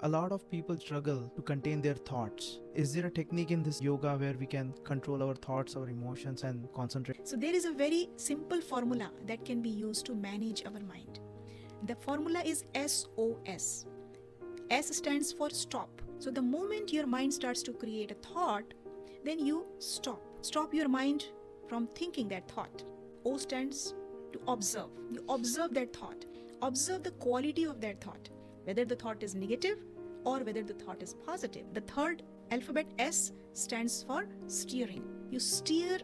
A lot of people struggle to contain their thoughts. Is there a technique in this yoga where we can control our thoughts, our emotions, and concentrate? So there is a very simple formula that can be used to manage our mind. The formula is SOS. S stands for stop. So the moment your mind starts to create a thought, then you stop. Stop your mind from thinking that thought. O stands to observe. You observe that thought. Observe the quality of that thought, whether the thought is negative or whether the thought is positive. The third alphabet S stands for steering. You steer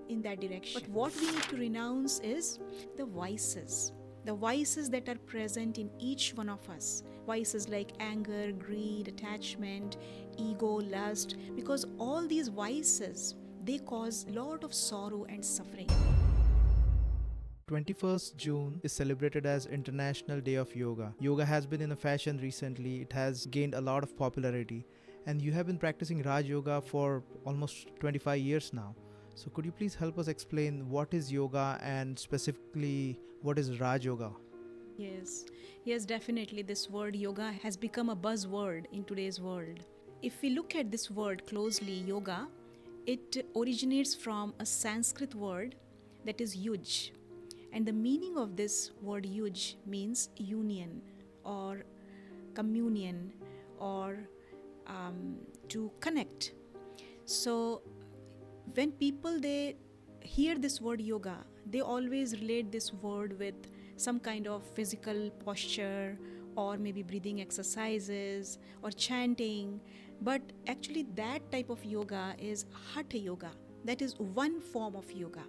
in that direction. But what we need to renounce is the vices. The vices that are present in each one of us. Vices like anger, greed, attachment, ego, lust. Because all these vices, they cause a lot of sorrow and suffering. 21st June is celebrated as International Day of Yoga. Yoga has been in a fashion recently. It has gained a lot of popularity. And you have been practicing Raj Yoga for almost 25 years now. So could you please help us explain what is yoga and specifically what is Raj Yoga? Yes, definitely. This word yoga has become a buzzword in today's world. If we look at this word closely, yoga, it originates from a Sanskrit word that is yuj. And the meaning of this word yuj means union or communion or to connect. So when people they hear this word yoga, they always relate this word with some kind of physical posture or maybe breathing exercises or chanting. But actually that type of yoga is hatha yoga. That is one form of yoga.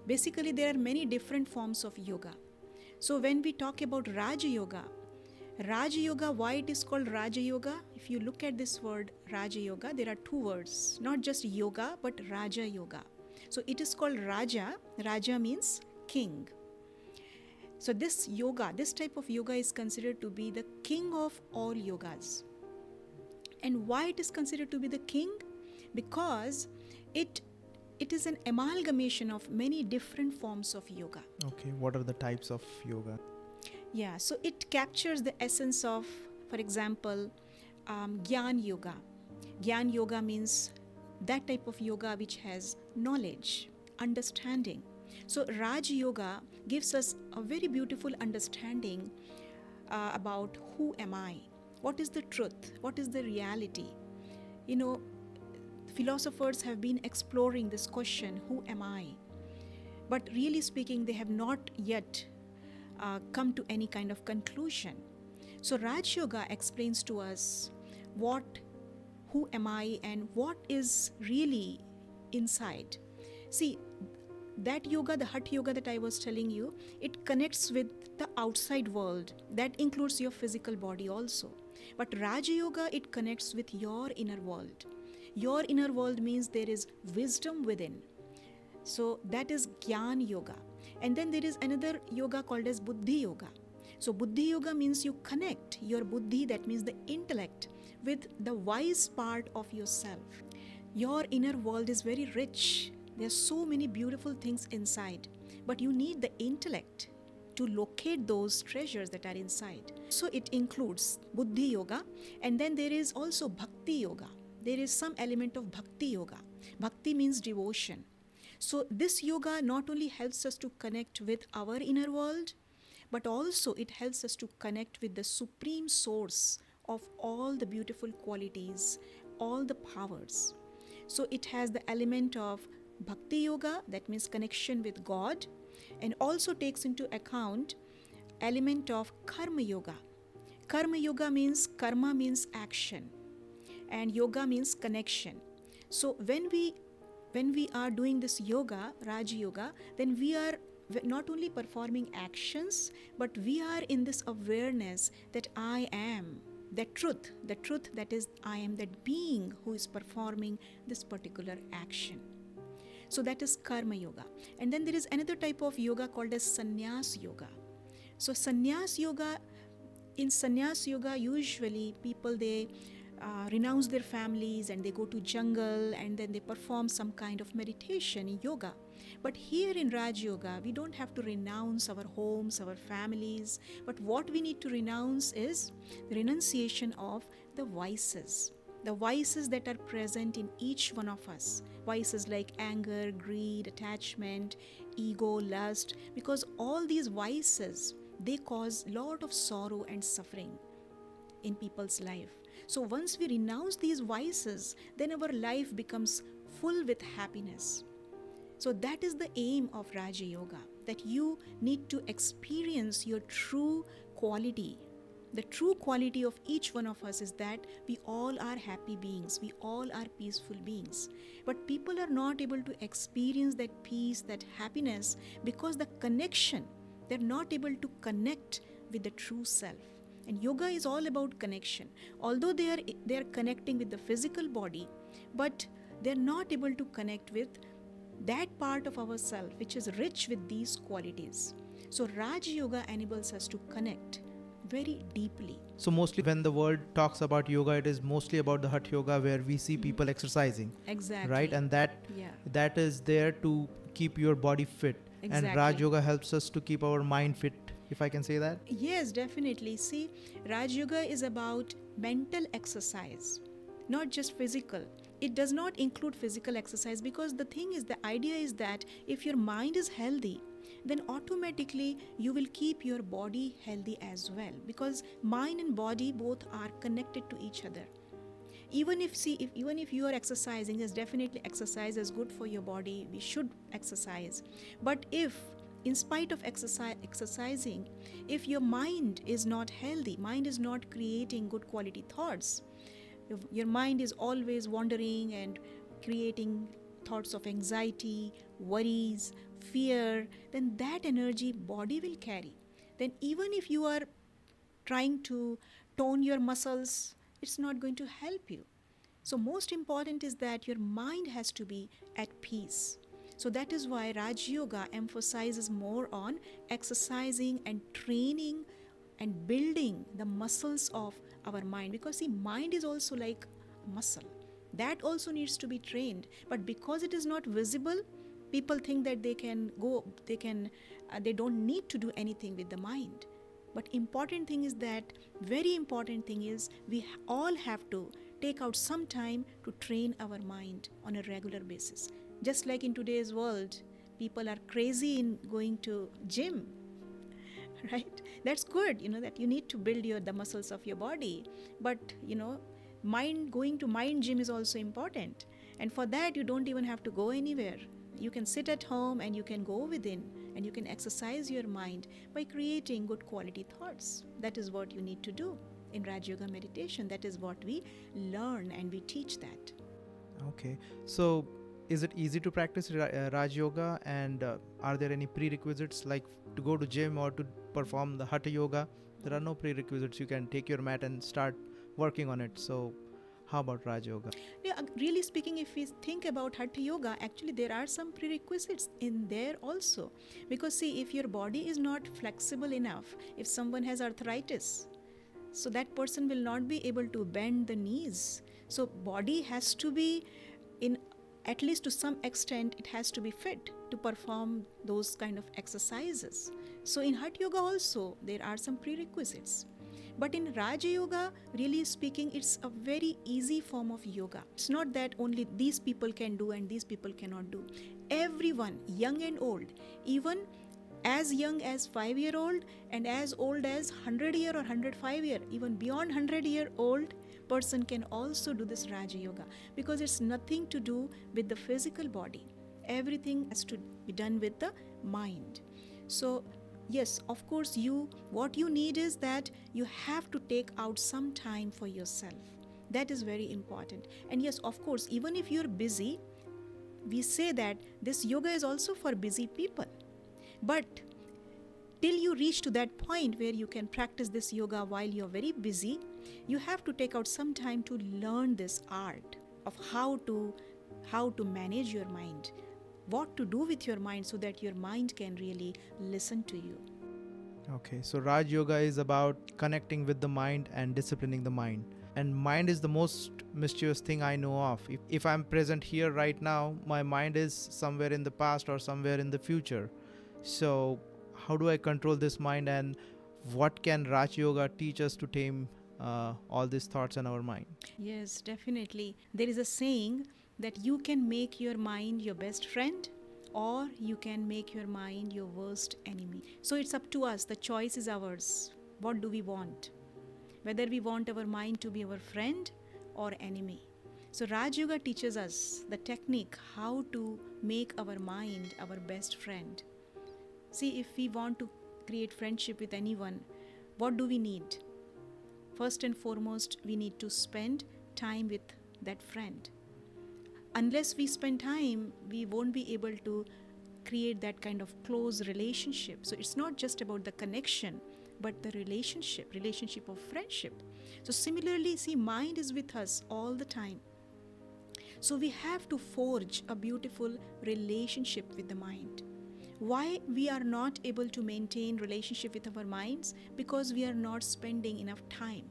Basically, there are many different forms of yoga. So when we talk about Raja Yoga, why it is called Raja Yoga? If you look at this word Raja Yoga, there are two words, not just yoga, but Raja Yoga. So it is called Raja. Raja means king. So this yoga, this type of yoga is considered to be the king of all yogas. And why it is considered to be the king? Because it is an amalgamation of many different forms of yoga. Okay, what are the types of yoga? Yeah, so it captures the essence of, for example, Gyan Yoga. Gyan Yoga means that type of yoga which has knowledge, understanding. So Raj Yoga gives us a very beautiful understanding about who am I, what is the truth, what is the reality. You know, philosophers have been exploring this question, who am I? But really speaking, they have not yet come to any kind of conclusion. So Raj Yoga explains to us who am I and what is really inside. See, that yoga, the Hatha Yoga that I was telling you, it connects with the outside world. That includes your physical body also. But Raja Yoga, it connects with your inner world. Your inner world means there is wisdom within. So that is Gyan Yoga. And then there is another yoga called as Buddhi Yoga. So Buddhi Yoga means you connect your Buddhi, that means the intellect, with the wise part of yourself. Your inner world is very rich. There are so many beautiful things inside. But you need the intellect to locate those treasures that are inside. So it includes Buddhi Yoga. And then there is also Bhakti Yoga. There is some element of Bhakti Yoga. Bhakti means devotion. So this yoga not only helps us to connect with our inner world, but also it helps us to connect with the supreme source of all the beautiful qualities, all the powers. So it has the element of Bhakti Yoga, that means connection with God, and also takes into account element of Karma Yoga. Karma Yoga means, karma means action, and yoga means connection. So when we are doing this yoga, Raj Yoga, then we are not only performing actions, but we are in this awareness that I am, that truth that is I am that being who is performing this particular action. So that is Karma Yoga. And then there is another type of yoga called as Sannyas Yoga. So Sannyas Yoga, in Sannyas Yoga, usually people they renounce their families and they go to jungle and then they perform some kind of meditation in yoga. But here in Raj Yoga, we don't have to renounce our homes, our families, but what we need to renounce is the renunciation of the vices. The vices that are present in each one of us. Vices like anger, greed, attachment, ego, lust, because all these vices, they cause lot of sorrow and suffering in people's life. So once we renounce these vices, then our life becomes full with happiness. So that is the aim of Raja Yoga, that you need to experience your true quality. The true quality of each one of us is that we all are happy beings, we all are peaceful beings. But people are not able to experience that peace, that happiness, because the connection, they're not able to connect with the true self. And yoga is all about connection. Although they are connecting with the physical body, but they're not able to connect with that part of ourself which is rich with these qualities. So Raj Yoga enables us to connect very deeply. So mostly when the world talks about yoga, it is mostly about the Hatha Yoga where we see people exercising. Exactly. Right? And that is there to keep your body fit. Exactly. And Raj Yoga helps us to keep our mind fit, if I can say that. Yes, definitely. See, Raj Yoga is about mental exercise, not just physical. It does not include physical exercise, because the thing is, the idea is that if your mind is healthy, then automatically you will keep your body healthy as well, because mind and body both are connected to each other. Even if you are exercising, yes, definitely exercise is good for your body. We should exercise. But if in spite of exercising, if your mind is not healthy, mind is not creating good quality thoughts, if your mind is always wandering and creating thoughts of anxiety, worries, fear, then that energy body will carry. Then even if you are trying to tone your muscles, it's not going to help you. So most important is that your mind has to be at peace. So that is why Raj Yoga emphasizes more on exercising and training and building the muscles of our mind. Because see, mind is also like a muscle. That also needs to be trained. But because it is not visible, people think that they don't need to do anything with the mind. But very important thing is we all have to take out some time to train our mind on a regular basis. Just like in today's world, people are crazy in going to gym, right? That's good, that you need to build the muscles of your body. But, going to mind gym is also important. And for that, you don't even have to go anywhere. You can sit at home and you can go within and you can exercise your mind by creating good quality thoughts. That is what you need to do in Raj Yoga meditation. That is what we learn and we teach that. Okay. So is it easy to practice Raj Yoga, and are there any prerequisites like to go to gym or to perform the Hatha Yoga? There are no prerequisites. You can take your mat and start working on it. So how about Raj Yoga? Yeah, really speaking, if we think about Hatha Yoga, actually there are some prerequisites in there also. Because see, if your body is not flexible enough, if someone has arthritis, so that person will not be able to bend the knees. So body has to be at least to some extent, it has to be fit to perform those kind of exercises. So in Hatha Yoga also, there are some prerequisites. But in Raja Yoga, really speaking, it's a very easy form of yoga. It's not that only these people can do and these people cannot do. Everyone, young and old, even as young as 5-year-old and as old as 100-year or 105-year, even beyond 100-year-old person can also do this Raja Yoga, because it's nothing to do with the physical body. Everything has to be done with the mind. So yes, of course, what you need is that you have to take out some time for yourself. That is very important. And yes, of course, even if you're busy, we say that this yoga is also for busy people. But till you reach to that point where you can practice this yoga while you're very busy, you have to take out some time to learn this art of how to manage your mind, what to do with your mind so that your mind can really listen to you. Okay, so Raj Yoga is about connecting with the mind and disciplining the mind. And mind is the most mischievous thing I know of. If I'm present here right now, my mind is somewhere in the past or somewhere in the future. So, how do I control this mind, and what can Raj Yoga teach us to tame all these thoughts in our mind? Yes, definitely. There is a saying that you can make your mind your best friend or you can make your mind your worst enemy. So it's up to us. The choice is ours. What do we want? Whether we want our mind to be our friend or enemy. So Raj Yoga teaches us the technique how to make our mind our best friend. See, if we want to create friendship with anyone, what do we need? First and foremost, we need to spend time with that friend. Unless we spend time, we won't be able to create that kind of close relationship. So it's not just about the connection, but the relationship of friendship. So similarly, see, mind is with us all the time. So we have to forge a beautiful relationship with the mind. Why we are not able to maintain relationship with our minds? Because we are not spending enough time.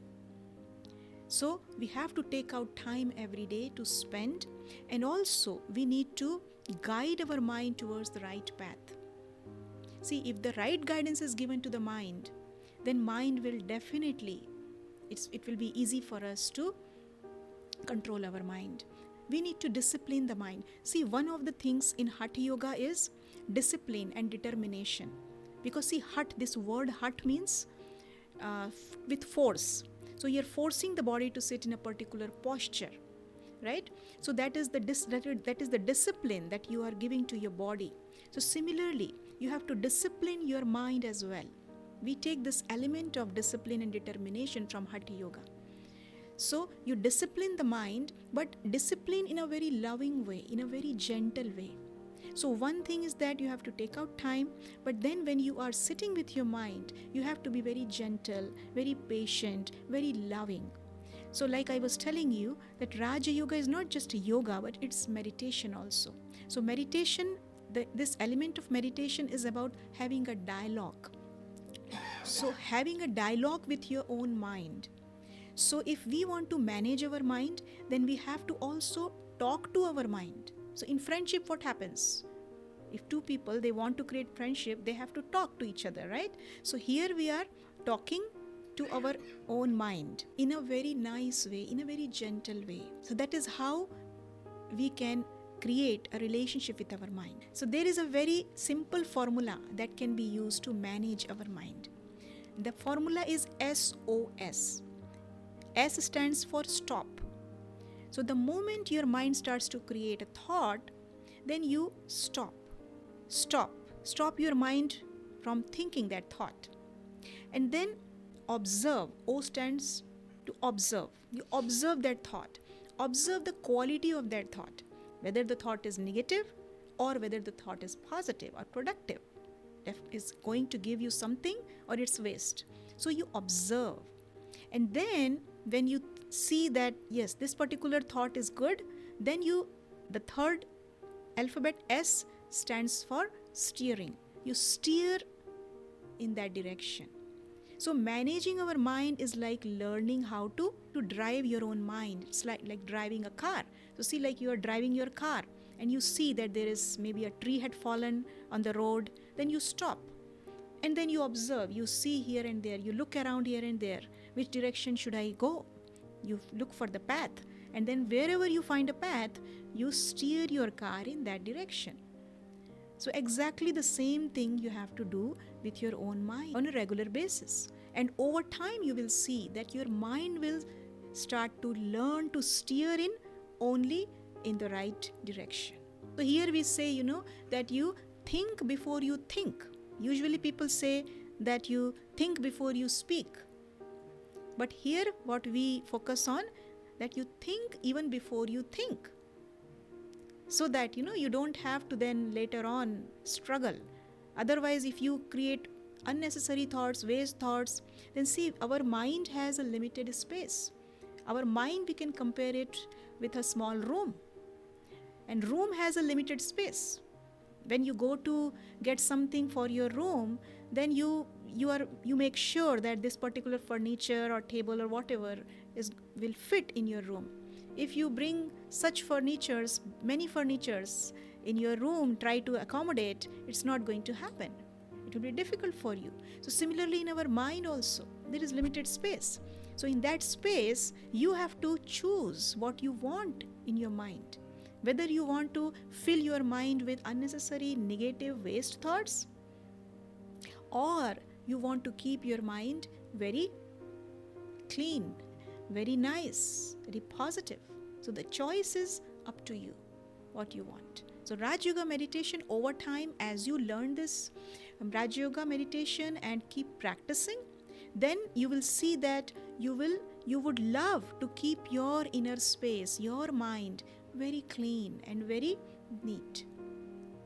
So we have to take out time every day to spend, and also we need to guide our mind towards the right path. See, if the right guidance is given to the mind, then mind will definitely, it will be easy for us to control our mind. We need to discipline the mind. See, one of the things in Hatha Yoga is discipline and determination. Because see, this word Hatha means with force. So you're forcing the body to sit in a particular posture, right? So that is the discipline that you are giving to your body. So similarly, you have to discipline your mind as well. We take this element of discipline and determination from Hatha Yoga. So you discipline the mind, but discipline in a very loving way, in a very gentle way. So one thing is that you have to take out time, but then when you are sitting with your mind, you have to be very gentle, very patient, very loving. So like I was telling you, that Raja Yoga is not just a yoga, but it's meditation also. So meditation, this element of meditation is about having a dialogue. So having a dialogue with your own mind. So if we want to manage our mind, then we have to also talk to our mind. So in friendship, what happens? If two people, they want to create friendship, they have to talk to each other, right? So here we are talking to our own mind in a very nice way, in a very gentle way. So that is how we can create a relationship with our mind. So there is a very simple formula that can be used to manage our mind. The formula is SOS. S stands for stop. So the moment your mind starts to create a thought, then you stop. Stop your mind from thinking that thought. And then observe. O stands to observe. You observe that thought. Observe the quality of that thought, whether the thought is negative or whether the thought is positive or productive. If it's going to give you something or it's waste. So you observe. And then when you see that, yes, this particular thought is good, then the third alphabet S stands for steering. You steer in that direction. So managing our mind is like learning how to drive your own mind. It's like driving a car. So see, like you are driving your car and you see that there is maybe a tree had fallen on the road, then you stop. And then you observe, you see here and there, you look around here and there, which direction should I go? You look for the path, and then wherever you find a path, you steer your car in that direction. So exactly the same thing you have to do with your own mind on a regular basis. And over time you will see that your mind will start to learn to steer in only in the right direction. So here we say, that you think before you think. Usually people say that you think before you speak. But here what we focus on, that you think even before you think. So that, you don't have to then later on struggle. Otherwise, if you create unnecessary thoughts, waste thoughts, then see, our mind has a limited space. Our mind, we can compare it with a small room. And room has a limited space. When you go to get something for your room, then you make sure that this particular furniture or table or whatever will fit in your room. If you bring such many furnitures in your room, try to accommodate, it's not going to happen. It will be difficult for you. So similarly in our mind also, there is limited space. So in that space, you have to choose what you want in your mind. Whether you want to fill your mind with unnecessary negative waste thoughts, or you want to keep your mind very clean, very nice, very positive. So the choice is up to you, what you want. So Raj Yoga meditation, over time, as you learn this Raj Yoga meditation and keep practicing, then you will see that you would love to keep your inner space, your mind very clean and very neat.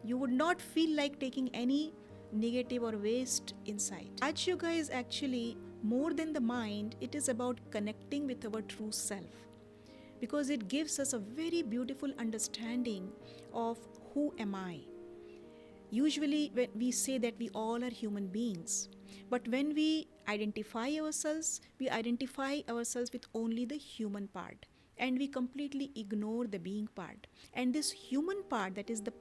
You would not feel like taking any negative or waste inside. Raj Yoga is actually more than the mind. It is about connecting with our true self, because it gives us a very beautiful understanding of who am I. Usually when we say that we all are human beings, but when we identify ourselves with only the human part, and we completely ignore the being part. And this human part, that is the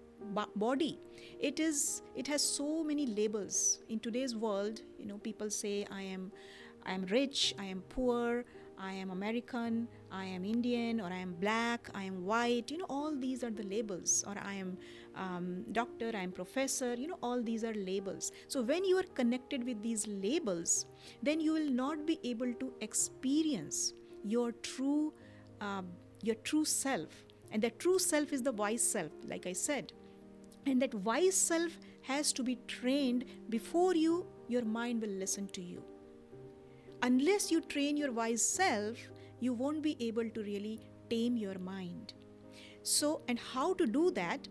body, it has so many labels. In today's world, people say I am rich, I am poor, I am American, I am Indian, or I am black, I am white, all these are the labels. Or I am doctor, I am professor, all these are labels. So when you are connected with these labels, then you will not be able to experience your true self. And that true self is the wise self, like I said. And that wise self has to be trained before your mind will listen to you. Unless you train your wise self, you won't be able to really tame your mind. So, and how to do that?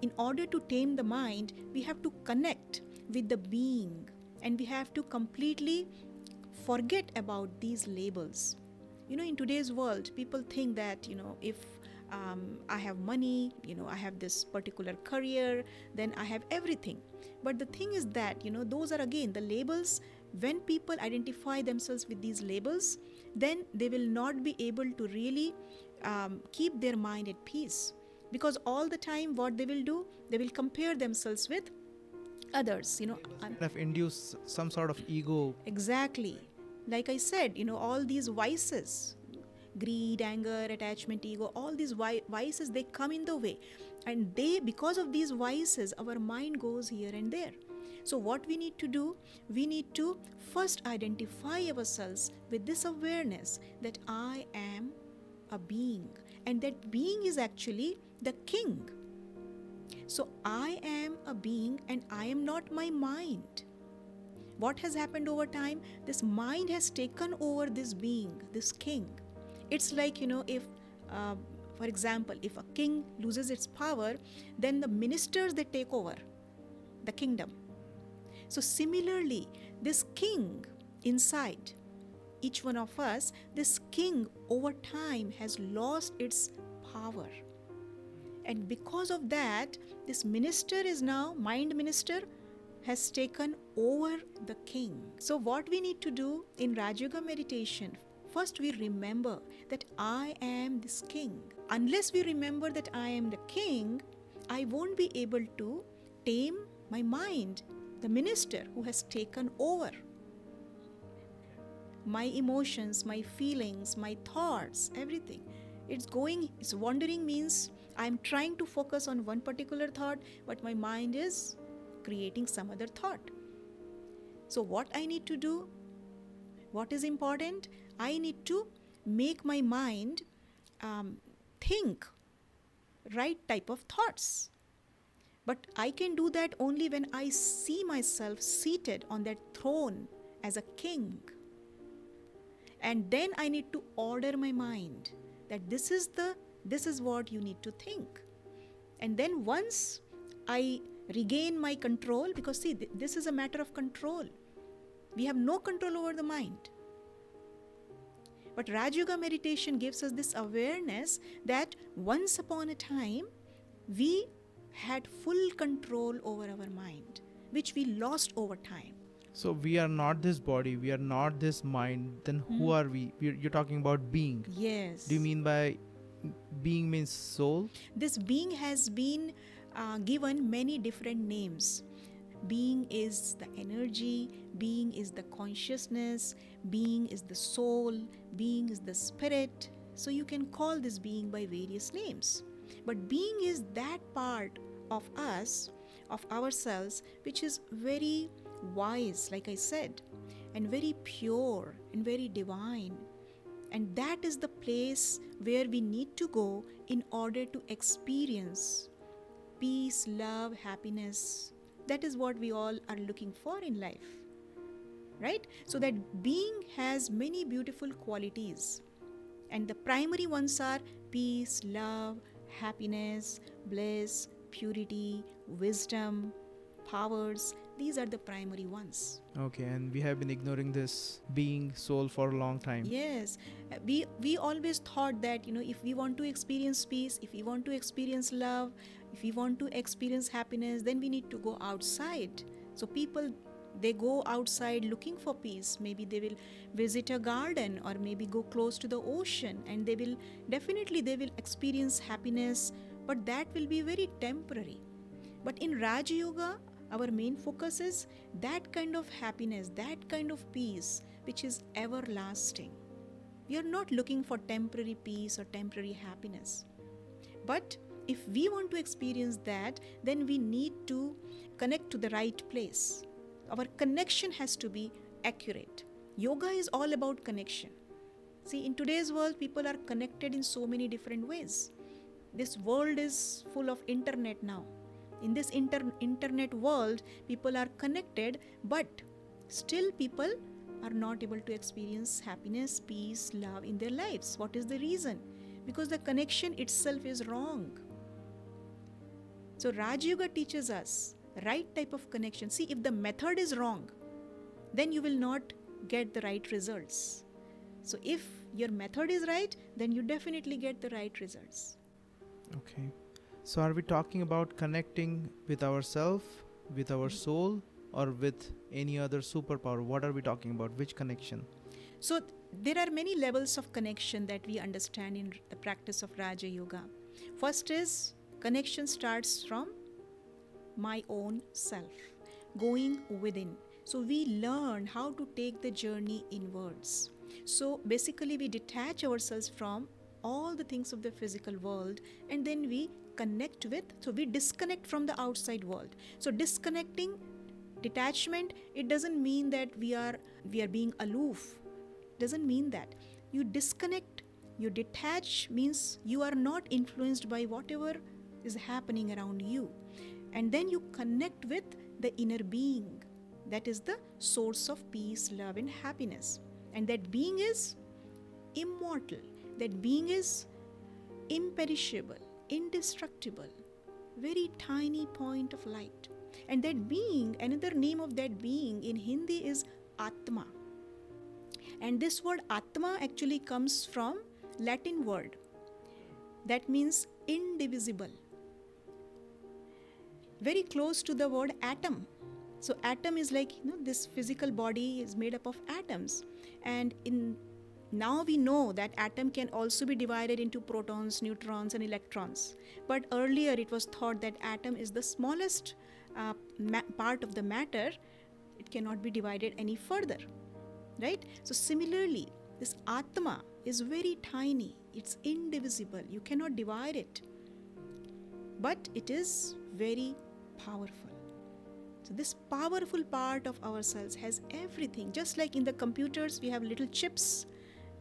In order to tame the mind, we have to connect with the being, and we have to completely forget about these labels. In today's world, people think that, if I have money, I have this particular career, then I have everything. But the thing is that, those are again the labels. When people identify themselves with these labels, then they will not be able to really keep their mind at peace. Because all the time what they will do, they will compare themselves with others. Kind of induce some sort of ego. Exactly. Like I said, all these vices, greed, anger, attachment, ego, all these vices, they come in the way. And because of these vices, our mind goes here and there. So what we need to do, we need to first identify ourselves with this awareness that I am a being. And that being is actually the king. So I am a being and I am not my mind. What has happened over time? This mind has taken over this being, this king. It's like, if, for example, if a king loses its power, then the ministers, they take over the kingdom. So similarly, this king inside each one of us, this king over time has lost its power. And because of that, this minister is now, mind minister, has taken over the king. So what we need to do in Raj Yoga meditation, first we remember that I am this king. Unless we remember that I am the king, I won't be able to tame my mind, the minister who has taken over. My emotions, my feelings, my thoughts, everything. It's wandering means I'm trying to focus on one particular thought, but my mind is creating some other thought. So what I need to do, what is important? I need to make my mind think right type of thoughts. But I can do that only when I see myself seated on that throne as a king. And then I need to order my mind that this is what you need to think. And then once I regain my control, because see, this is a matter of control. We have no control over the mind. But Raj Yoga meditation gives us this awareness that once upon a time, we had full control over our mind, which we lost over time. So we are not this body, we are not this mind. Then who are we? You're talking about being. Yes. Do you mean by being means soul? This being has been given many different names. Being is the energy, being is the consciousness, being is the soul, being is the spirit. So you can call this being by various names. But being is that part of us, of ourselves, which is very wise, like I said, and very pure and very divine. And that is the place where we need to go in order to experience peace, love, happiness. That is what we all are looking for in life. Right? So that being has many beautiful qualities. And the primary ones are peace, love, happiness, bliss, purity, wisdom, powers. These are the primary ones. Okay, and we have been ignoring this being soul for a long time. Yes, we always thought that if we want to experience peace, if we want to experience love, if we want to experience happiness, then we need to go outside. So people, they go outside looking for peace. Maybe they will visit a garden or maybe go close to the ocean, and they will experience happiness, but that will be very temporary. But in Raj Yoga, our main focus is that kind of happiness, that kind of peace, which is everlasting. We are not looking for temporary peace or temporary happiness. But if we want to experience that, then we need to connect to the right place. Our connection has to be accurate. Yoga is all about connection. See, in today's world, people are connected in so many different ways. This world is full of internet now. In this internet world, people are connected, but still people are not able to experience happiness, peace, love in their lives. What is the reason? Because the connection itself is wrong. So Raj Yoga teaches us right type of connection. See, if the method is wrong, then you will not get the right results. So if your method is right, then you definitely get the right results. Okay. So are we talking about connecting with ourselves, with our soul, or with any other superpower? What are we talking about? Which connection? So there are many levels of connection that we understand in the practice of Raja Yoga. First is connection starts from my own self, going within. So we learn how to take the journey inwards. So basically we detach ourselves from all the things of the physical world, and then we connect with, so we disconnect from the outside world. So disconnecting, detachment, it doesn't mean that we are being aloof. Doesn't mean that. You disconnect, you detach means you are not influenced by whatever is happening around you. And then you connect with the inner being. That is the source of peace, love, and happiness. And that being is immortal. That being is imperishable, indestructible, very tiny point of light. And that being, another name of that being in Hindi is Atma. And this word Atma actually comes from Latin word that means indivisible, very close to the word atom. So atom is like, this physical body is made up of atoms, and now we know that atom can also be divided into protons, neutrons, and electrons. But earlier it was thought that atom is the smallest part of the matter. It cannot be divided any further, right? So similarly, this Atma is very tiny. It's indivisible. You cannot divide it. But it is very powerful. So this powerful part of ourselves has everything. Just like in the computers, we have little chips,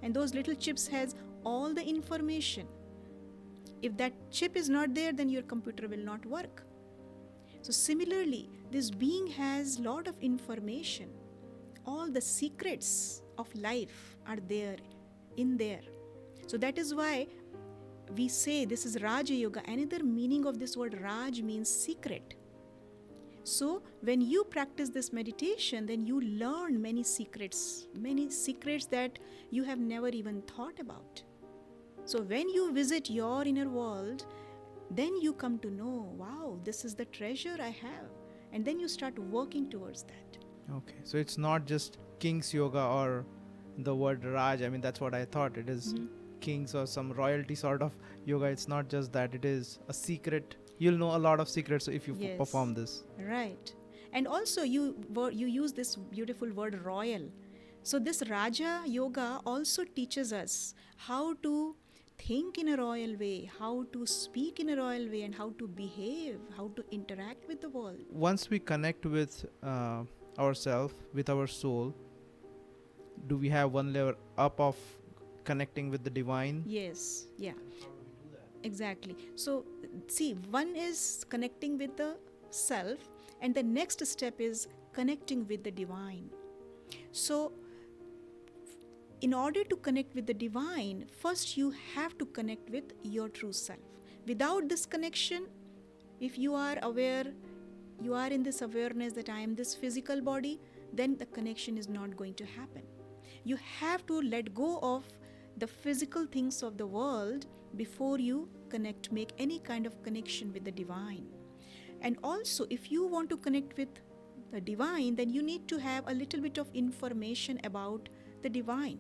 and those little chips has all the information. If that chip is not there, then your computer will not work. So similarly, this being has lot of information. All the secrets of life are there, in there. So that is why we say this is Raja Yoga. Another meaning of this word Raj means secret. So when you practice this meditation, then you learn many secrets that you have never even thought about. So when you visit your inner world, then you come to know, wow, this is the treasure I have. And then you start working towards that. Okay, so it's not just King's Yoga or the word Raj. I mean, that's what I thought. It is Mhm. kings or some royalty sort of yoga. It's not just that. It is a secret. You'll know a lot of secrets if you Yes, perform this. right. And also, you use this beautiful word royal. So this Raja Yoga also teaches us how to think in a royal way, how to speak in a royal way, and how to behave, how to interact with the world. Once we connect with ourselves, with our soul, do we have one layer up of connecting with the divine? Yes, yeah, exactly. So, see, one is connecting with the self, and the next step is connecting with the divine. So, in order to connect with the divine, first you have to connect with your true self. Without this connection, if you are aware, you are in this awareness that I am this physical body, then the connection is not going to happen. You have to let go of the physical things of the world before you connect, make any kind of connection with the divine. And also, if you want to connect with the divine, then you need to have a little bit of information about the divine.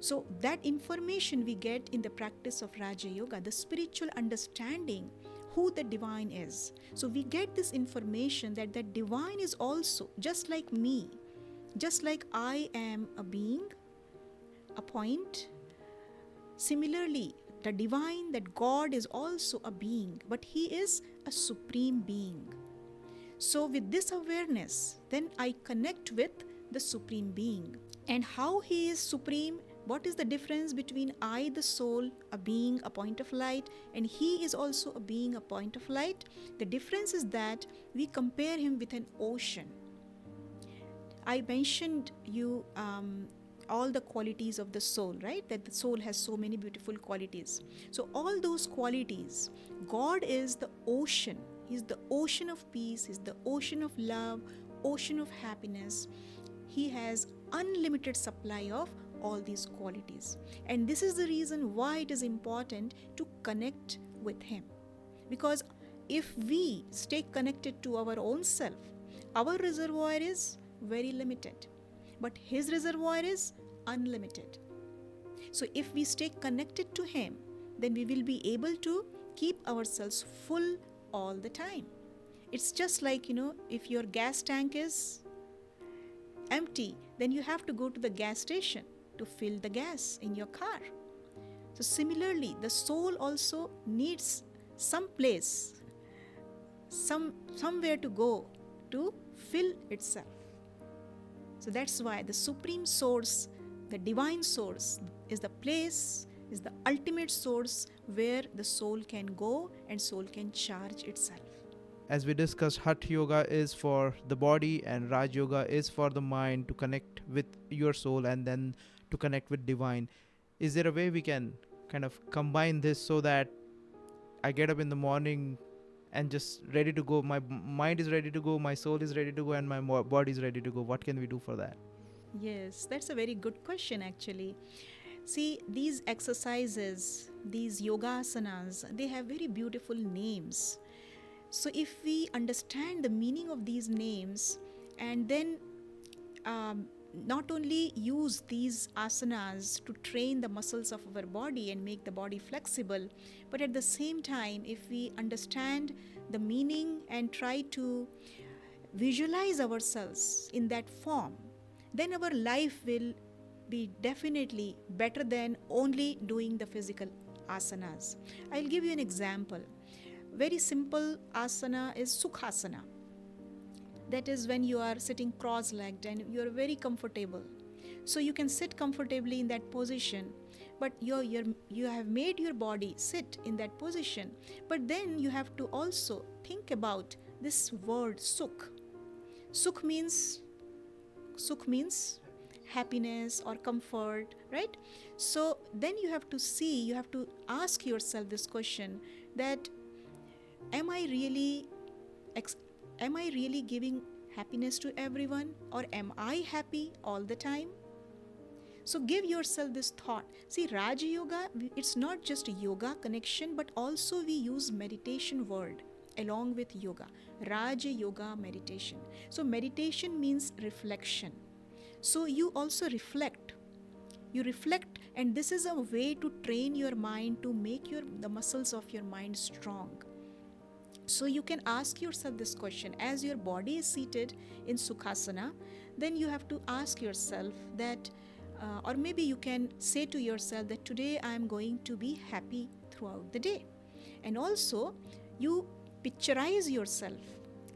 So, that information we get in the practice of Raja Yoga, the spiritual understanding who the divine is. So, we get this information that the divine is also just like me, just like I am a being, a point. Similarly, the divine, that God is also a being, but He is a supreme being. So, with this awareness, then I connect with the supreme being. And how He is supreme, what is the difference between I, the soul, a being, a point of light, and He is also a being, a point of light? The difference is that we compare Him with an ocean. I mentioned you all the qualities of the soul, right? That the soul has so many beautiful qualities. So, all those qualities, God is the ocean. He's the ocean of peace, He's the ocean of love, ocean of happiness. He has unlimited supply of all these qualities. And this is the reason why it is important to connect with Him. Because if we stay connected to our own self, our reservoir is very limited, but His reservoir is unlimited. So, if we stay connected to Him, then we will be able to keep ourselves full all the time. It's just like, if your gas tank is empty, then you have to go to the gas station to fill the gas in your car. So, similarly, the soul also needs some place, somewhere to go to fill itself. So that's why the supreme source, the divine source, is the place, is the ultimate source where the soul can go and soul can charge itself. As we discussed, Hatha Yoga is for the body and Raj Yoga is for the mind to connect with your soul and then to connect with divine. Is there a way we can kind of combine this so that I get up in the morning and just ready to go? My mind is ready to go, my soul is ready to go, and my body is ready to go. What can we do for that? Yes, that's a very good question actually. See, these exercises, these yogasanas, they have very beautiful names. So, if we understand the meaning of these names and then not only use these asanas to train the muscles of our body and make the body flexible, but at the same time, if we understand the meaning and try to visualize ourselves in that form, then our life will be definitely better than only doing the physical asanas. I'll give you an example. Very simple asana is Sukhasana. That is when you are sitting cross-legged and you are very comfortable. So you can sit comfortably in that position, but you have made your body sit in that position. But then you have to also think about this word Sukh. Sukh means happiness or comfort, right? So then you have to ask yourself this question, that am I really giving happiness to everyone, or am I happy all the time? So give yourself this thought. See, Raja Yoga, it's not just a yoga connection, but also we use meditation word along with yoga. Raj Yoga meditation. So meditation means reflection. So you also reflect. You reflect, and this is a way to train your mind to make the muscles of your mind strong. So you can ask yourself this question as your body is seated in Sukhasana, then you have to ask yourself that, or maybe you can say to yourself that today I am going to be happy throughout the day. And also, you picturize yourself,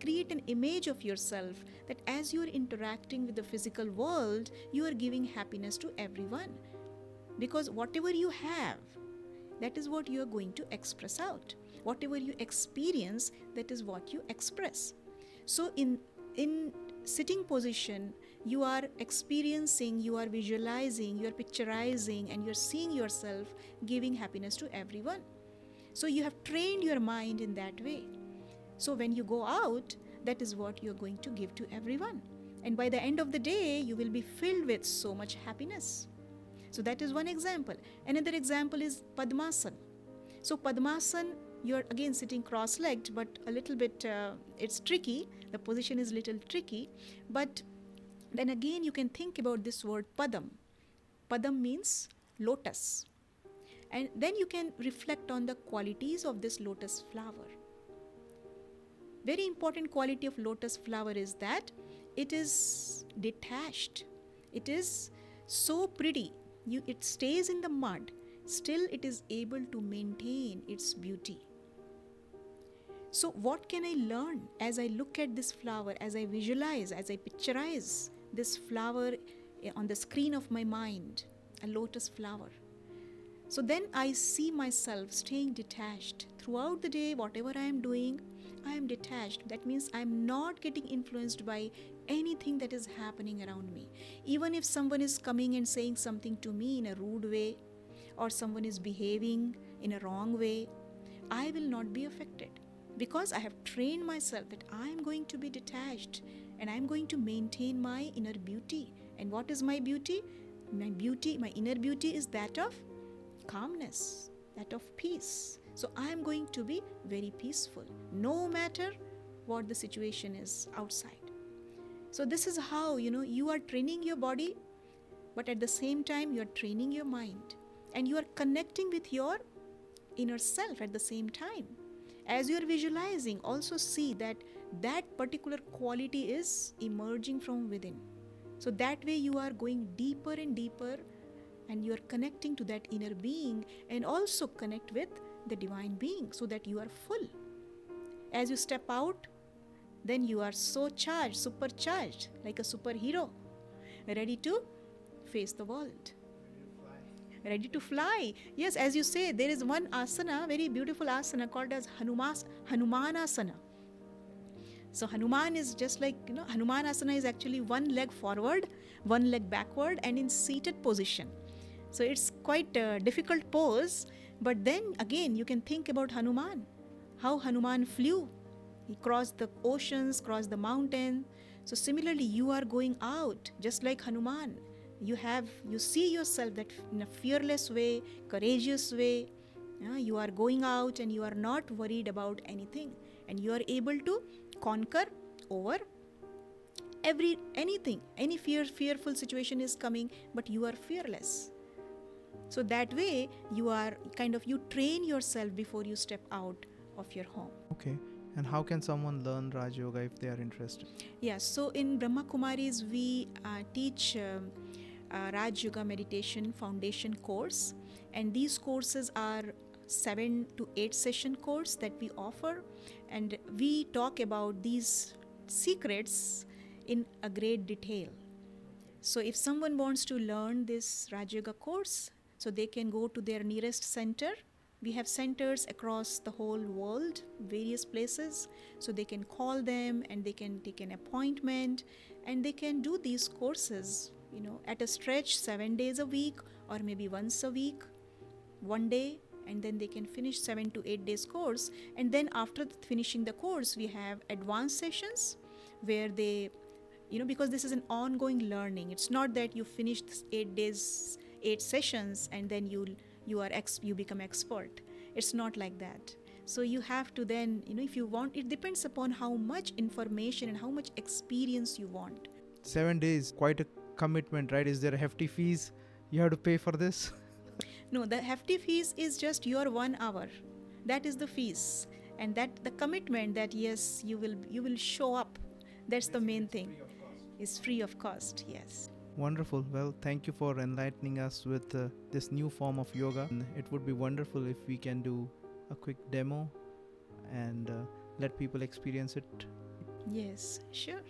create an image of yourself that as you are interacting with the physical world, you are giving happiness to everyone. Because whatever you have, that is what you are going to express out. Whatever you experience, that is what you express. So in sitting position, you are experiencing, you are visualizing, you are picturizing, and you're seeing yourself giving happiness to everyone. So you have trained your mind in that way. So when you go out, that is what you're going to give to everyone. And by the end of the day, you will be filled with so much happiness. So that is one example. Another example is Padmasana. So Padmasana, you're again sitting cross-legged, but a little bit, it's tricky. The position is a little tricky. But then again, you can think about this word Padam. Padam means lotus. And then you can reflect on the qualities of this lotus flower. Very important quality of lotus flower is that it is detached. It is so pretty. It stays in the mud. Still, it is able to maintain its beauty. So what can I learn as I look at this flower, as I visualize, as I picturize this flower on the screen of my mind, a lotus flower? So then I see myself staying detached. Throughout the day, whatever I am doing, I am detached. That means I am not getting influenced by anything that is happening around me. Even if someone is coming and saying something to me in a rude way, or someone is behaving in a wrong way, I will not be affected. Because I have trained myself that I am going to be detached and I am going to maintain my inner beauty. And what is my beauty? My inner beauty is that of calmness, that of peace. So I am going to be very peaceful, no matter what the situation is outside. So this is how, you are training your body, but at the same time, you are training your mind. And you are connecting with your inner self at the same time. As you are visualizing, also see that particular quality is emerging from within. So that way you are going deeper and deeper, and you are connecting to that inner being, and also connect with the divine being so that you are full. As you step out, then you are so charged, supercharged, like a superhero, ready to face the world. Ready to fly. Yes, as you say, there is one asana, very beautiful asana called as Hanumanasana. So Hanuman is just like, Hanumanasana is actually one leg forward, one leg backward, and in seated position. So it's quite a difficult pose, but then again, you can think about Hanuman, how Hanuman flew. He crossed the oceans, crossed the mountain. So similarly, you are going out just like Hanuman. You see yourself that in a fearless way, courageous way. You are going out and you are not worried about anything. And you are able to conquer over anything. Any fearful situation is coming, but you are fearless. So that way, you train yourself before you step out of your home. Okay. And how can someone learn Raj Yoga if they are interested? Yes, so in Brahma Kumaris, we teach Raj Yoga Meditation Foundation course, and these courses are 7 to 8 session course that we offer, and we talk about these secrets in a great detail. So if someone wants to learn this Raj Yoga course, so they can go to their nearest center. We have centers across the whole world, various places, so they can call them and they can take an appointment and they can do these courses, at a stretch 7 days a week or maybe once a week, one day, and then they can finish 7 to 8 days course. And then after finishing the course, we have advanced sessions where they, because this is an ongoing learning. It's not that you finish this 8 days, 8 sessions and then you become expert. It's not like that. So you have to then, if you want, it depends upon how much information and how much experience you want. 7 days, quite a commitment, right? Is there a hefty fees you have to pay for this? No, the hefty fees is just your 1 hour. That is the fees. And that the commitment that yes, you will show up. That's the main thing. It's free of cost, yes. Wonderful. Well, thank you for enlightening us with this new form of yoga. And it would be wonderful if we can do a quick demo and let people experience it. Yes, sure.